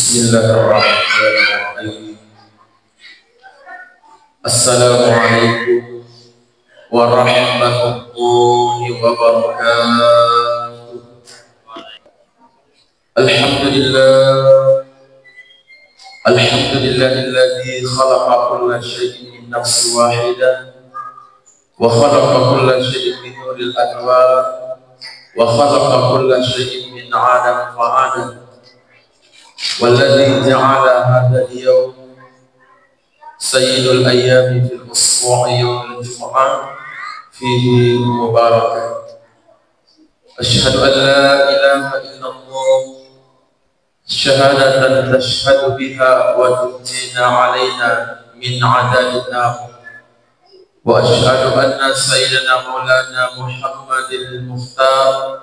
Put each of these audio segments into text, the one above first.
Bismillahirrahmanirrahim. Assalamualaikum warahmatullahi wabarakatuh. Alhamdulillahilladzi khalaqa kulla syai'in min nafsin wahidah wa khalaqa kulla syai'in min nuril anwar wa khalaqa kulla syai'in min 'adam fa'adam. والذي جعل هذا اليوم سيد الأيام في الأسبوع يوم الجمعة فيه مباركة. أشهد أن لا إله إلا الله شهادة تشهد بها وتنجينا علينا من عذاب النار، وأشهد أن سيدنا مولانا محمد المختار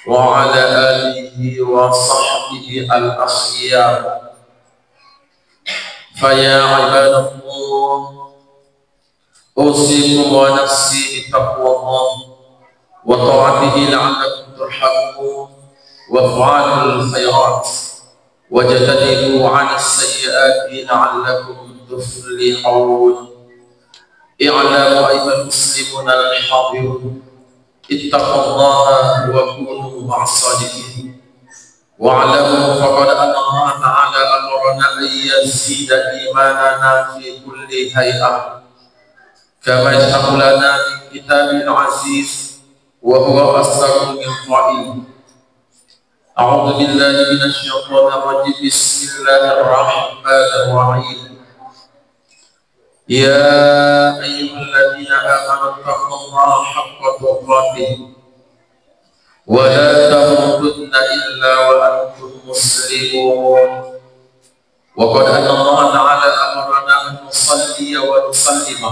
وعلى آله وصحبه الأخيار. فيا عباد الله، أوصيكم ونفسي بتقوى الله وطاعته لعلكم ترحمون، وافعلوا الخيرات واجتنبوا عن السيئات لعلكم تفلحون. اعلموا أيها المسلمون الحاضرون، اتقوا الله وكونوا مع الصادقين، واعلموا فقد أن الله تعالى أمرنا أن يزيد إيماننا في كل هيئة، كما يشرح لنا من كتاب العزيز وهو أصدق من قائل. أعوذ بالله من الشيطان الرجيم. بسم الله الرحمن الرحيم. يا أيها الذين آمنوا اتقوا الله حق تقاته ولا تموتن إلا وأنتم مسلمون. وقد أن الله تعالى أمرنا أن نصلي ونسلم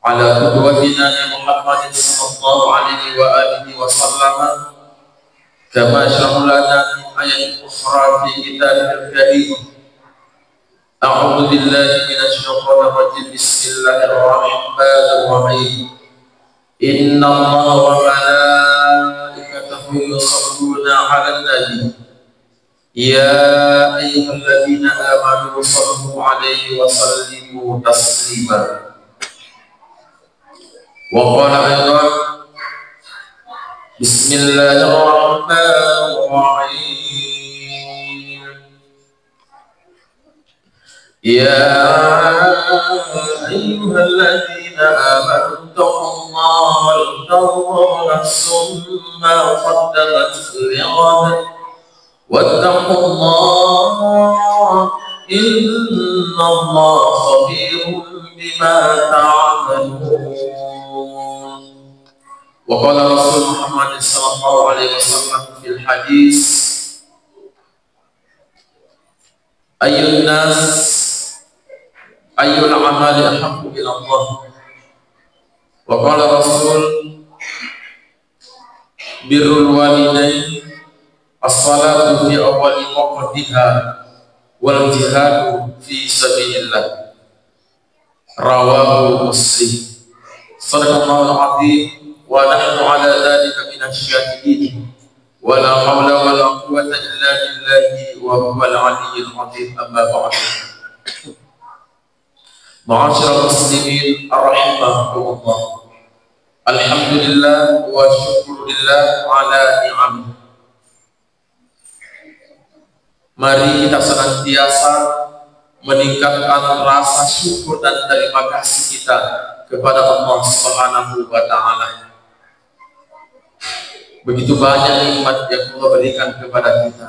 على قدوتنا محمد صلى الله عليه وآله وسلم، كما شرح لنا من آية أخرى في كتابه الكريم. أعوذ بالله من الشيطان الرجيم. بسم الله الرحمن الرحيم. إن الله وملائكته يصلون على النبي يا أيها الذين آمنوا صلوا عليه وسلموا تسليما. وقال أيضا: بسم الله الرحمن الرحيم. يا أيها الذين آمنوا اتقوا الله ولتنظر نفس ما قدمت لغد واتقوا الله إن الله خبير بما تعملون. وقال رسول محمد صلى الله عليه وسلم في الحديث: أي الناس أي الأعمال أحب إلى الله. وقال الرسول: بر الوالدين، الصلاة في أول وقتها، والجهاد في سبيل الله. رواه مسلم. صدق الله العظيم ونحن على ذلك من الشاهدين، ولا حول ولا قوة إلا بالله وهو العلي العظيم. أما بعد، معاشر المسلمين رحمكم الله، alhamdulillah wa syukurillah ala ni'amih. Mari kita senantiasa meningkatkan rasa syukur dan terima kasih kita kepada Allah Subhanahu wa ta'ala. Begitu banyak nikmat yang Allah berikan kepada kita.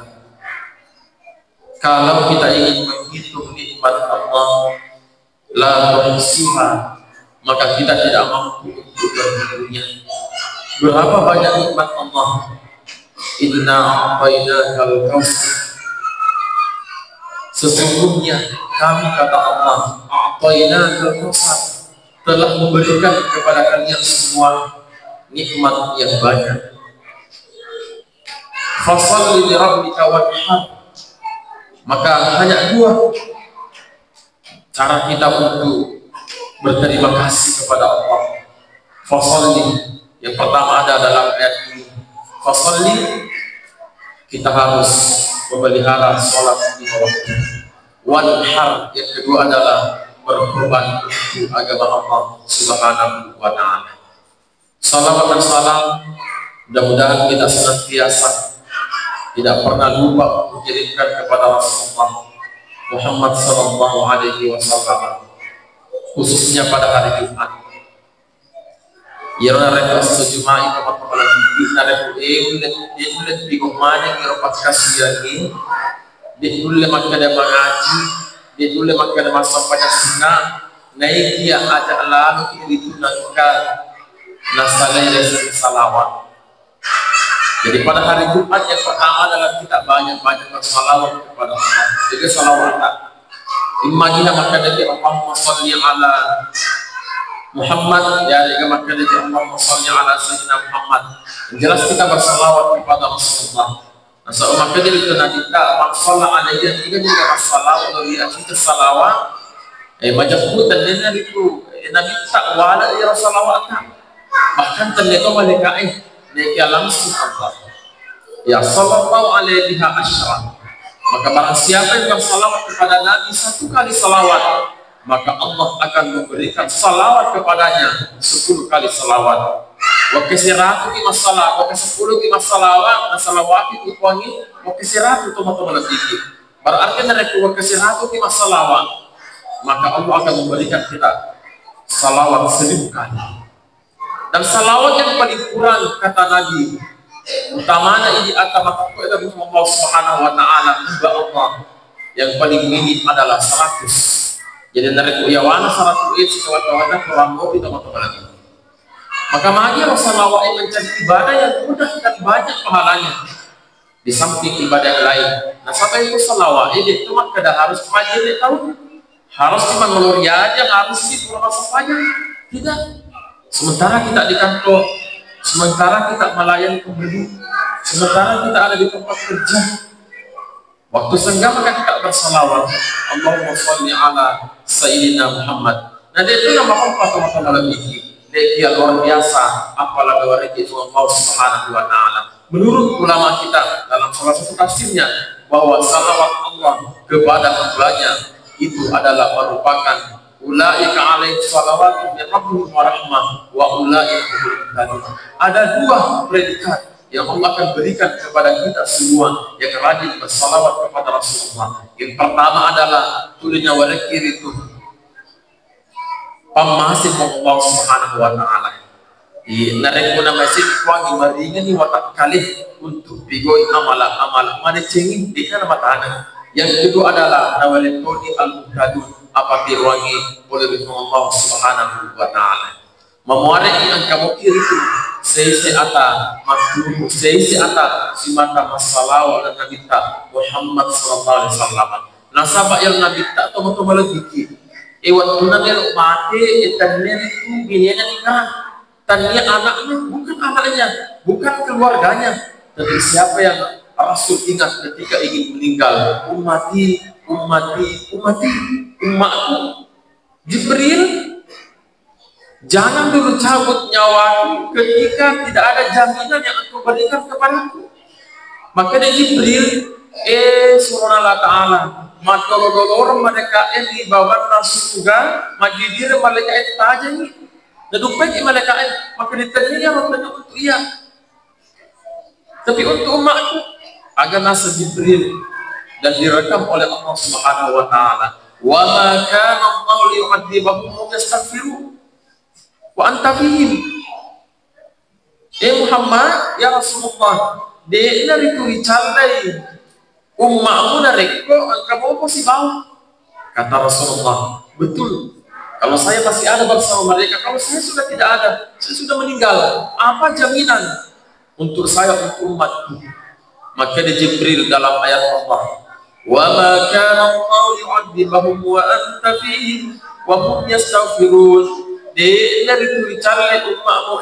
Kalau kita ingin menghitung nikmat Allah la tuhsiha, maka kita tidak mampu untuk menghitungnya. Berapa banyak nikmat Allah. Inna a'tainakal kautsar. Sesungguhnya kami, kata Allah, a'tainakal kautsar, telah memberikan kepada kalian semua nikmat yang banyak. Fasholli li rabbika wanhar. Maka hanya dua cara kita untuk berterima kasih kepada Allah. Fasholli, yang pertama ada dalam ayat ini. Fasholli, kita harus memelihara sholat di waktu. Wanhar, yang kedua adalah berkorban untuk agama Allah Subhanahu wa Ta'ala. Salawat dan salam mudah-mudahan kita senantiasa tidak pernah lupa mengirimkan kepada Rasulullah Muhammad sallallahu alaihi wasallam, khususnya pada hari Jumat. Ya na rek Jumat itu teman-teman kita rek ulit bigomane ngiro paskasiagi di dulu makada mengaji di dulu makada masuk pada sunnah naik dia ada lalu itu nangka nasalai salawat. Jadi pada hari Jumat yang pertama adalah kita banyak-banyak bersalawat kepada Allah. Jadi salawat imagina makada di Allahumma sholli ala Muhammad, ya jika maka dari Allahumma sholli ala sayyidina Muhammad. Jelas kita bersalawat kepada Rasulullah. Nah, maka dari itu nanti kita masalah ada yang tiga juga bersalawat dari kita salawat. Macam pun dan itu Nabi tak wala ya salawat tak. Bahkan ternyata mereka mereka langsung Allah. Ya sallallahu alaihi asyara. Maka barang siapa yang bersalawat kepada Nabi satu kali salawat, maka Allah akan memberikan salawat kepadanya 10 kali salawat. Wa kasiratu ki masalah, wa kasipuluh ki masalawat, salawat itu wangi, wa kasiratu teman-teman lebih. Berarti mereka wa kasiratu ki masalawat, maka Allah akan memberikan kita salawat 1000 kali. Dan salawat yang paling kurang kata Nabi, utamanya ini atama kepada Allah Subhanahu wa Ta'ala, Allah yang paling minim adalah 100. Jadi dari uyawana 100 itu sewaktu-waktu kurang lebih teman-teman lagi. Maka mari Rasulullah mencari ibadah yang mudah dan banyak pahalanya di samping ibadah yang lain. Nah sampai itu salawat ini cuma kada harus majlis tahu, harus cuma ngeluri aja, harus sih pulang saja tidak. Sementara kita di kantor, sementara kita melayani pembeli, sementara kita ada di tempat kerja, waktu senggang maka kita bersalawat. Allahumma sholli ala sayyidina Muhammad. Nah itu yang makan patah-patah lagi. Dia luar biasa. Apalagi orang itu Allah Subhanahu wa Ta'ala. Menurut ulama kita dalam salah satu tafsirnya bahwa salawat Allah kepada hambanya itu adalah merupakan ulaika alaihi salawatu min rabbihim wa rahmah wa ulaika humul muhtadun. Ada dua predikat yang Allah akan berikan kepada kita semua yang rajin bersalawat kepada Rasulullah. Yang pertama adalah tulisnya warakir itu pemahasin Allah Subhanahu wa Ta'ala. Di narekuna masih wangi maringan ni watak kali untuk bigoi amalan mana cengin di kana matana. Yang kedua adalah nawalitoni al-muhtadun apa wangi oleh Allah Subhanahu wa Ta'ala. Memuarek yang kamu kiri itu seisi ata makruh seisi ata simata masalah dan Nabi ta Muhammad sallallahu alaihi wasallam. Nasabak yang Nabi ta teman-teman lagi waktu Nabi mati itannya itu bininya nikah, tanya anaknya bukan anaknya, bukan keluarganya, tapi siapa yang Rasul ingat ketika ingin meninggal, umatku Jibril, jangan dulu cabut nyawaku ketika tidak ada jaminan yang aku berikan kepadaku. Maka dari Jibril, subhanallah ta'ala, maka orang mereka ini bawa surga, majidil mereka itu aja nih. Nedupek mereka maka ditanya maknanya untuk iya. Tapi untuk umatku, agar nasa Jibril dan direkam oleh Allah Subhanahu wa Ta'ala. Wa ma kana Allah liyu'adzibahum wa yastaghfiru wa anta fihim. Muhammad ya Rasulullah, de dari tu dicalai umatmu dari kok kamu masih bau. Kata Rasulullah, betul. Kalau saya masih ada bersama mereka, kalau saya sudah tidak ada, saya sudah meninggal, apa jaminan untuk saya, untuk umatku? Maka di Jibril dalam ayat Allah, wa ma kana Allah yu'adzibahum wa anta fihim wa hum yastaghfirun. Dari itu bicara umatmu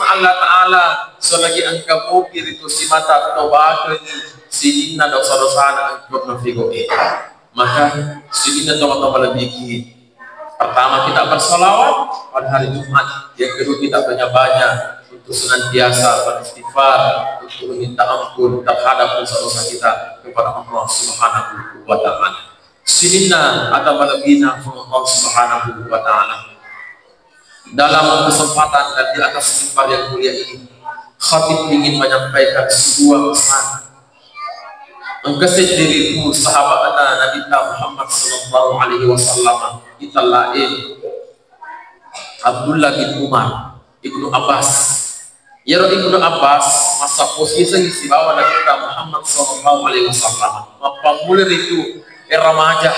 Allah Ta'ala selagi engkau kiri itu si mata tobat ini si inna dosa-dosa engkau nafigo maka si inna teman-teman lebih. Pertama kita bersalawat pada hari Jumat, yang kedua kita banyak-banyak untuk senantiasa beristighfar, untuk meminta ampun terhadap dosa-dosa kita kepada Allah Subhanahu wa taala. Sinina atau balagina Allah Subhanahu wa taala. Dalam kesempatan dan di atas mimbar yang mulia ini, khatib ingin menyampaikan sebuah pesan. Mengkasih diriku sahabat Nabi Muhammad sallallahu alaihi wasallam kita lain Abdullah bin Umar Ibnu Abbas. Ya Ibnu Abbas masa posisi si bawah Nabi Muhammad sallallahu alaihi wasallam. Apa mulai itu remaja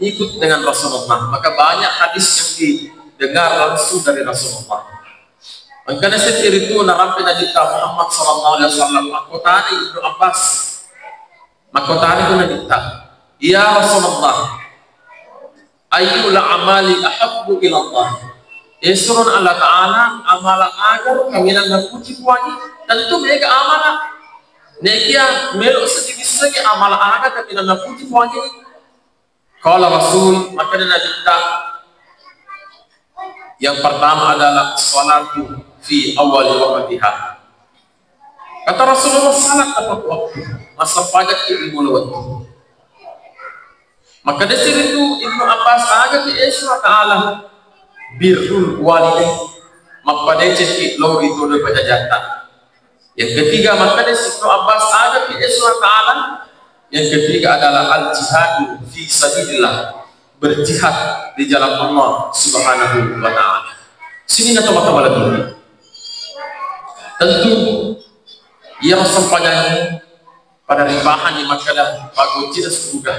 ikut dengan Rasulullah, maka banyak hadis yang didengar langsung dari Rasulullah. Maka seperti itu narampi Nabi Muhammad sallallahu alaihi wasallam makotani Ibnu Abbas. Makotani itu Nabi ya Rasulullah, ayyul amali ahabbu ila Allah. Esurun Allah Ta'ala amala agar kami nak puji puji tentu mereka amala nekia melok sedikit lagi amala agar kami nak puji puji. Kalau Rasul maka Nabi yang pertama adalah salatu fi awal waqtiha. Kata Rasulullah salat tepat waktu masa pagi ilmu waktu. Maka dari situ Ibnu Abbas agak di Isra Ta'ala birrul walidain mapadai cekik law itu daripada jatah. Yang ketiga maka dari Ibnu Abbas agak di Isra Ta'ala. Yang ketiga adalah al-jihad fi sabilillah, berjihad di jalan Allah Subhanahu wa taala. Sini teman-teman lagi. Tentu yang sempatnya pada ribahan di makalah bagus tidak semudah.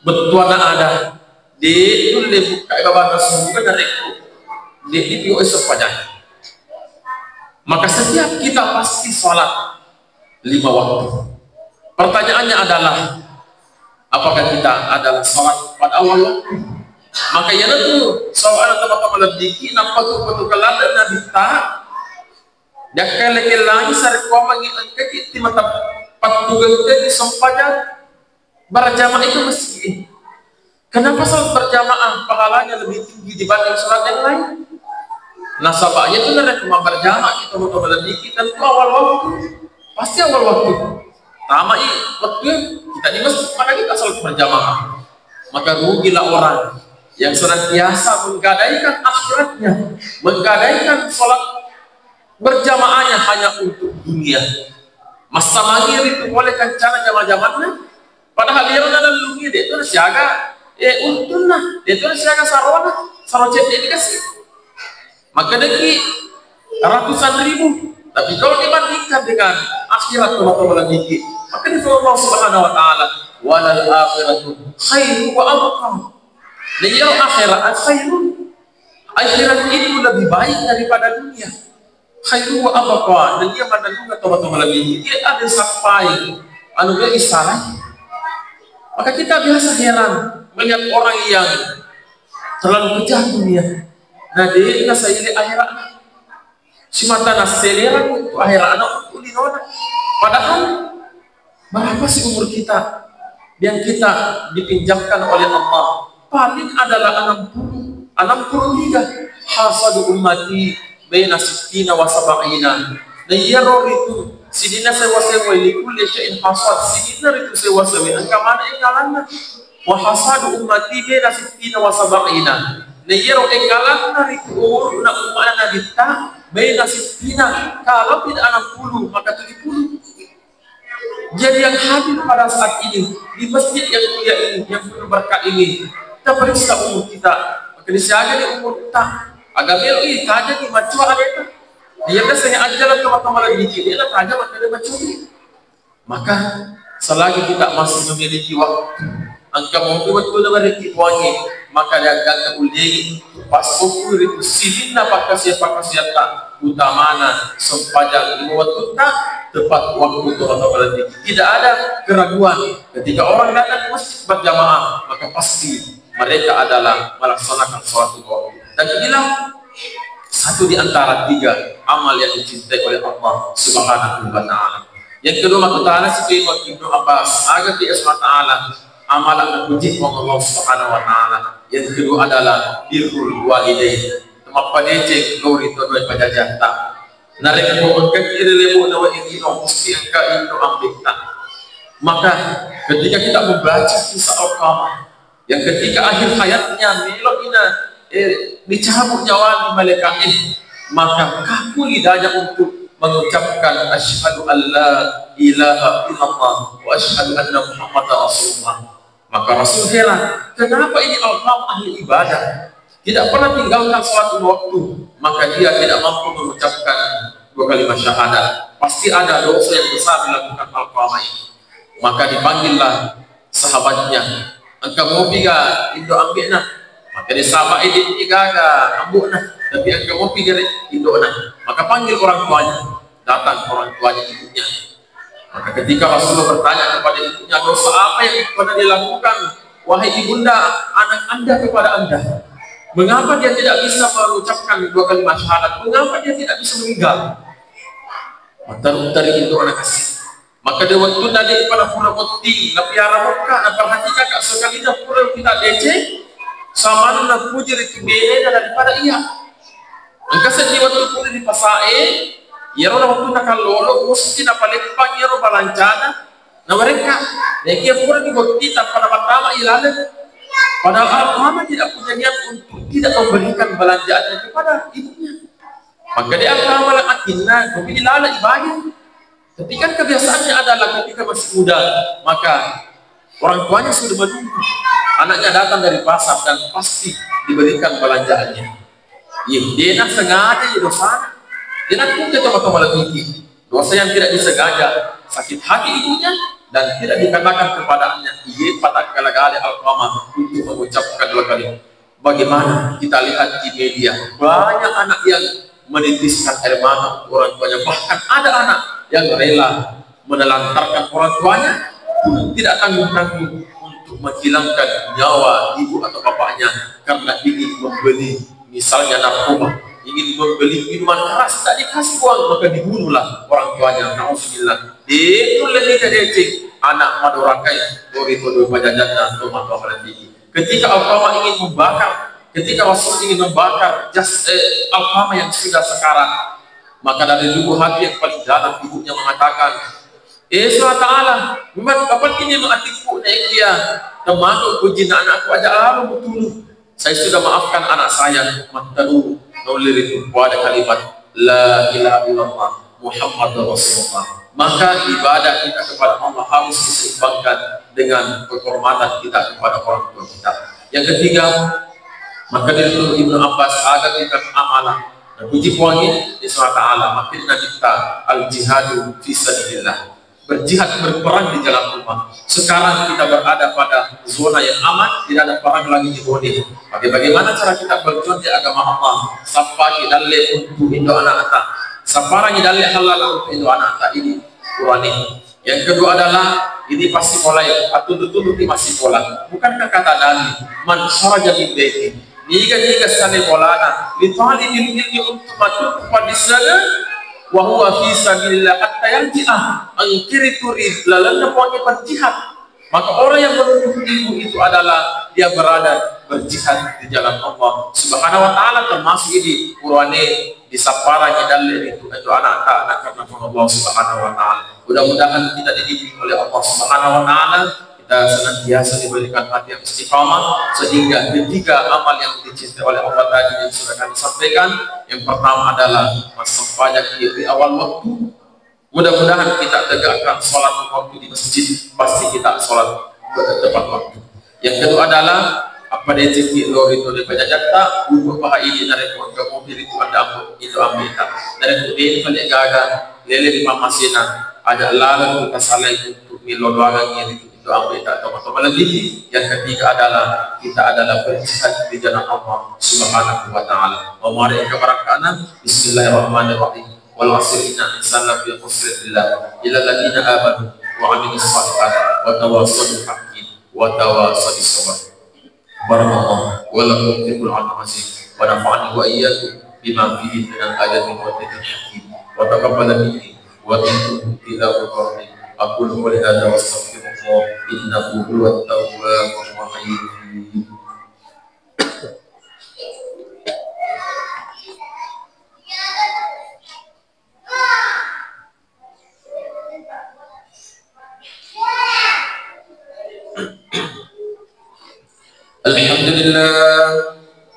Betul ada di itu dibuka kabar semudah dari di PO sempatnya. Maka setiap kita pasti sholat 5 waktu. Pertanyaannya adalah apakah kita adalah sholat pada awal waktu? Maka ya itu soal teman-teman lebih nampak tu kelar dan Nabi tak dah kele-kele sari kuamangi angkat itu mata patugan ke sempatnya berjamaah itu mesti. Kenapa sholat berjamaah pahalanya lebih tinggi dibanding sholat yang lain? Nasabahnya itu dari cuma berjamaah itu teman-teman lebih kita itu awal waktu, pasti awal waktu. Sama waktu kita di masjid maka kita sholat berjamaah. Maka rugilah orang yang senantiasa menggadaikan akhiratnya, menggadaikan sholat berjamaahnya hanya untuk dunia. Masa lahir itu boleh kencana zaman-zamannya, padahal dia ada lungi dia itu siaga, untunglah dia itu siaga sarwana, sarocet ini kasih. Maka dari ratusan ribu, tapi kalau dibandingkan dengan akhirat teman-teman lagi, maka di Allah Subhanahu wa taala walal akhiratu khairu wa abqa. Dia akhirat khairu, akhirat itu lebih baik daripada dunia. Khairu wa abqa. Dan dia pada juga teman-teman lagi dia ada sampai anugerah isalah. Maka kita biasa heran melihat orang yang terlalu kejar dunia. Nah dia nasa ini akhirat si mata naseleran itu akhirat anak untuk dinona. Padahal berapa sih umur kita yang kita dipinjamkan oleh Allah? Paling adalah 63. Hasadu ummati baina sittina wa sab'ina. Dan ya roh itu sidina sewa-sewa likulli syai'in hasad. Sidina itu sewa-sewa angka mana enggalanna? Wa hasadu ummati baina sittina wa sab'ina. Dan ya roh enggalanna itu umur na ummana Nabi ta baina sittina. Kalau tidak 60 maka 70. Jadi yang hadir pada saat ini di masjid yang mulia ini, yang penuh berkah ini, kita periksa umur kita. Maka disiaga di umur kita. Agak bel ini kaja di macua ada itu. Dia biasanya ajaran teman-teman lagi dia lah kaja maka dia macua. Maka selagi kita masih memiliki waktu, angka mau betul dari kipuannya, maka dia akan ulih pas ukur itu silina pakai siapa utamana sepanjang lima waktu tak tepat waktu teman-teman lagi. Tidak ada keraguan ketika orang datang ke masjid berjamaah, maka pasti mereka adalah melaksanakan suatu waktu. Dan inilah satu di antara 3 amal yang dicintai oleh Allah Subhanahu wa taala. Yang kedua maka taala seperti Ibnu Abbas agar di Isra Ta'ala amalan puji Allah Subhanahu wa taala. Yang kedua adalah birrul walidain. Tempat padece glory itu dua pada jata. narek ko magkakiri lebo na wa ingino mesti angka indo ambekta. Maka ketika kita membaca kisah Alqamah yang ketika akhir hayatnya melo ina dicabut nyawa di malaikat, maka kaku lidahnya untuk mengucapkan asyhadu an la ilaha illallah wa asyhadu anna muhammadar rasulullah. Maka Rasul heran, kenapa ini Alqamah ahli ibadah, tidak pernah tinggalkan suatu waktu, maka dia tidak mampu mengucapkan 2 kalimat syahadat. Pasti ada dosa yang besar dilakukan Alqamah ini. Maka dipanggillah sahabatnya, engkau mau piga Indo ambil nah. Maka dia sahabat ini gaga ambuk nah, tapi engkau mau piga Indo nah. Maka panggil orang tuanya, datang orang tuanya ibunya. Maka ketika Rasulullah bertanya kepada ibunya, dosa apa yang pernah dilakukan wahai ibunda anak anda kepada anda? Mengapa dia tidak bisa mengucapkan 2 kalimat syahadat? Mengapa dia tidak bisa meninggal? Dari itu anak kasih. Maka dia waktu tadi pada pura putih, napiara muka, naperhatikan kak sekali dah pura kita DC, sama nak puji itu beda daripada ia. Angka sedih waktu pura di pasae. Ya orang waktu nak lolo mesti nak paling pagi orang balancana, na mereka, mereka pura di bukti tanpa pertama ilalah. Padahal Alqamah tidak punya niat untuk tidak memberikan belanjaannya kepada ibunya. Maka dia akan melakatnya, tapi ilalah ibadah. Tapi kan kebiasaannya adalah ketika masih muda, maka orang tuanya sudah menunggu anaknya datang dari pasar dan pasti diberikan belanjaannya. Dia nak sengaja ya dosa. Dia nak pun coba lagi dosa yang tidak disengaja, sakit hati ibunya dan tidak dikatakan kepadanya. Ia patah kala-kala Alqamah untuk mengucapkan 2 kali. Bagaimana kita lihat di media banyak anak yang menitiskan air mata orang tuanya, bahkan ada anak yang rela menelantarkan orang tuanya pun tidak tanggung-tanggung untuk menghilangkan nyawa ibu atau bapaknya karena ingin membeli misalnya narkoba, ingin membeli minuman keras, tak dikasih uang maka dibunuhlah orang tuanya. Nauzubillah. Itu lebih kecil anak madurakai dari kedua pajajannya atau mata tinggi. Ketika Alqamah ingin membakar, ketika Rasul ingin membakar Alqamah yang sudah sekarat, maka dari lubuk hati yang paling dalam ibunya mengatakan, Allah Ta'ala, memang kapan ini mengatiku naik dia, termasuk puji anakku aja lalu betul. Saya sudah maafkan anak saya, maka dulu nulir itu pada kalimat La ilaha illallah Muhammadur Rasulullah. Maka ibadah kita kepada Allah harus diseimbangkan dengan kehormatan kita kepada orang tua kita. Yang ketiga, maka dari Ibnu Abbas agar kita amalan dan puji puangi di Allah Ta'ala makinna kita al-jihadu fi sabilillah, berjihad berperang di jalan Allah. Sekarang kita berada pada zona yang aman, tidak ada perang lagi di bodi. Bagaimana cara kita berjuang di agama Allah? Sampai kita lihat untuk Indo anak-anak, sampai kita lihat halal untuk Indo anak-anak ini Qurani. Yang kedua adalah ini pasti pola yang betul-betul masih pola. Bukankah kata Nabi, man kharaja min baiti, niga sane polana, li talibil ilmi untuk matu kepada sana, wa huwa fi sabilillah hatta yarji'ah, angkiri turid lalana punya berjihad. Maka orang yang menuntut ilmu itu adalah dia berada berjihad di jalan Allah Subhanahu wa Ta'ala, termasuk ini Qurani di saparanya dalil itu anak-anak karena Allah Subhanahu wa Ta'ala. Mudah-mudahan kita dididik oleh Allah Subhanahu wa Ta'ala, kita senantiasa diberikan hati yang istiqamah sehingga ketiga amal yang dicintai oleh Allah tadi yang sudah kami sampaikan. Yang pertama adalah masuk pajak di awal waktu. Mudah-mudahan kita tegakkan sholat waktu di masjid, pasti kita sholat tepat waktu. Yang kedua adalah apa dia cekik lor itu dia baca jakta untuk bahaya ini dari keluarga mobil itu ada itu ambil dari kemudian balik gagal lele di masjidna ada lalu kita salah untuk milo doang yang itu ambil tak teman-teman lebih. Yang ketiga adalah kita adalah berjihad di jalan Allah Subhanahu wa Ta'ala. Mari kita barakana. Bismillahirrahmanirrahim. Wal 'asri inna insana lafi khusr illa alladziina aamanu wa 'amilus shalihaati wa tawassaw bil haqqi wa tawassaw bis sabr. Barakallahu wa lakum fil Qur'anil azim wa nafa'ani wa iyyakum bima fihi min al-ayaati wa dhikril hakim wa taqabbala minni wa minkum tilawatan qur'ani. Aqulu qawli hadza wa astaghfirullah innahu huwat tawwabur rahim. الحمد لله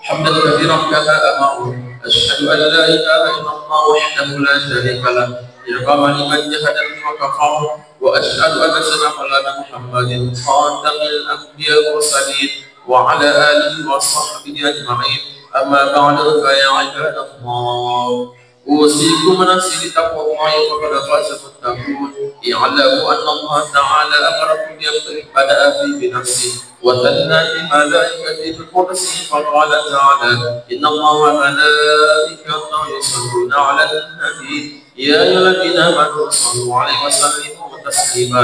حمدا كثيرا كما أمر. أشهد أن لا إله إلا الله وحده لا شريك له إرغاما لمن جهد وكفر. وأشهد أن سيدنا مولانا محمد خاتم الأنبياء والمرسلين وعلى آله وصحبه أجمعين. أما بعد فيا عباد الله أوصيكم ونفسي بتقوى الله فقد فاز المتقون. اعلموا أن الله تعالى أمركم بأمر بدأ فيه بنفسه وثنى بملائكته بقدسه فقال تعالى إن الله وملائكته يصلون على النبي يا أيها الذين آمنوا صلوا عليه وسلموا تسليما.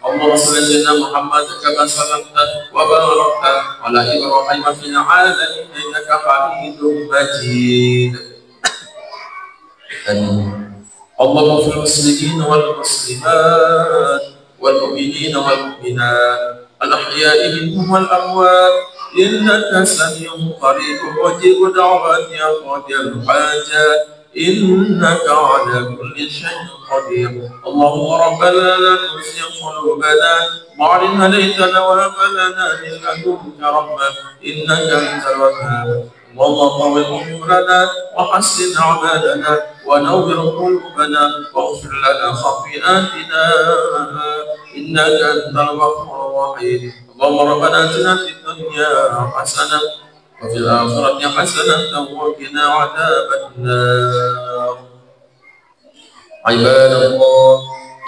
اللهم صل على سيدنا محمد كما صليت وباركت على إبراهيم في العالمين إنك حميد مجيد. اللهم اغفر للمسلمين والمسلمات والمؤمنين والمؤمنات الأحياء منهم والأموات إنك سميع قريب مجيب دعوات يا قاضي الحاجات إنك على كل شيء قدير. اللهم ربنا لا تزغ قلوبنا بعد إذ هديتنا وهب لنا من لدنك رحمة إنك أنت الوهاب. اللهم طول أمورنا وحسن أعمالنا ونور قلوبنا واغفر لنا خطيئاتنا إنك أنت الغفور الرحيم. اللهم ربنا آتنا في الدنيا حسنة وفي الآخرة حسنة وقنا عذاب النار. عباد الله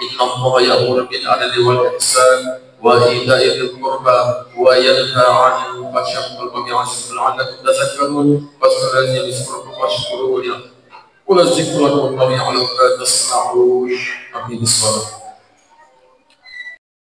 إن الله يأمر بالعدل والإحسان وإيتاء ذي القربى وينهى عن الفحشاء والبغي والعصر لعلكم تذكرون. واذكروا الذي يذكركم واشكروه له ولذكر الله يعلم ما تصنعون. أقيموا الصلاة.